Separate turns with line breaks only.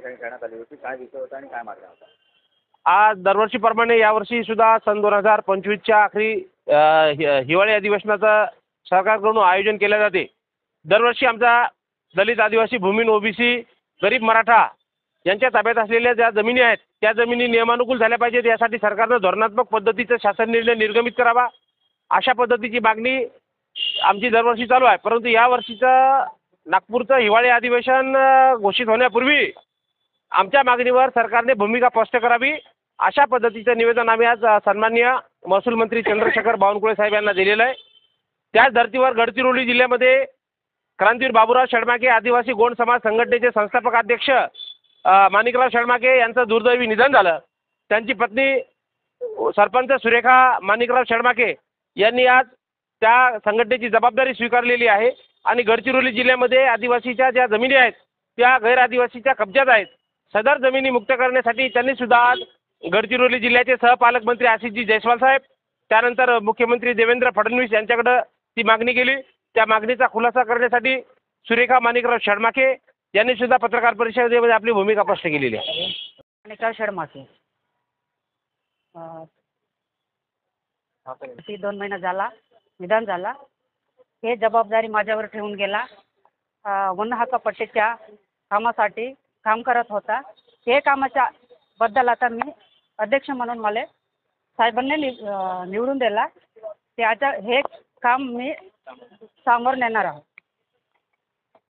ठिकाणी करण्यात आली होती. काय विषय होता आणि काय मागण्या होता?
आज दरवर्षीप्रमाणे यावर्षी सुद्धा सन 2025च्या आखरी हिवाळी अधिवेशनाचं सरकारकडून आयोजन केले जाते. दरवर्षी आमचा दलित, आदिवासी, भूमिहीन, ओबीसी, गरीब मराठा यांच्या ताब्यात असलेल्या ज्या जमिनी आहेत त्या जमिनी नियमानुकूल झाल्या पाहिजेत यासाठी सरकारनं धोरणात्मक पद्धतीचा शासन निर्णय निर्गमित करावा अशा पद्धतीची मागणी आमची दरवर्षी चालू आहे. परंतु यावर्षीचं नागपूरचं हिवाळी अधिवेशन घोषित होण्यापूर्वी आमच्या मागणीवर सरकारने भूमिका स्पष्ट करावी अशा पद्धतीचं निवेदन आम्ही आज सन्माननीय महसूल मंत्री चंद्रशेखर बावनकुळे साहेब यांना दिलेलं आहे. त्याच धर्तीवर गडचिरोली जिल्ह्यामध्ये क्रांतीवीर बाबूराव शेळमाके आदिवासी गोंड समाज संघटनेचे संस्थापक अध्यक्ष माणिकराव शेळमाके यांचं दुर्दैवी निधन झालं. त्यांची पत्नी सरपंच सुरेखा माणिकराव शेळमाके यांनी आज त्या संघटनेची जबाबदारी स्वीकारलेली आहे आणि गडचिरोली जिल्ह्यामध्ये आदिवासीच्या ज्या जमिनी आहेत त्या गैर आदिवासीच्या कब्जात आहेत. सदर जमिनी मुक्त करण्यासाठी त्यांनी सुद्धा आज गडचिरोली जिल्ह्याचे सहपालकमंत्री आशिषजी जयस्वाल साहेब, त्यानंतर मुख्यमंत्री देवेंद्र फडणवीस यांच्याकडे ती मागणी केली. त्या मागणीचा खुलासा करण्यासाठी सुरेखा माणिकराव शेळमाके यांनी सुद्धा पत्रकार परिषदेमध्ये आपली भूमिका स्पष्ट केलेली आहे.
माणिकराव शेळमाके 2 महिना झाला निधन झाला. हे जबाबदारी माझ्यावर ठेवून गेला. वन हक्क पट्टीच्या कामासाठी काम करत होता. हे कामाच्या बद्दल आता मी अध्यक्ष म्हणून मला साहेबांनी निवडून दिला. त्याच्या हे काम मी समोर नेणार आहोत.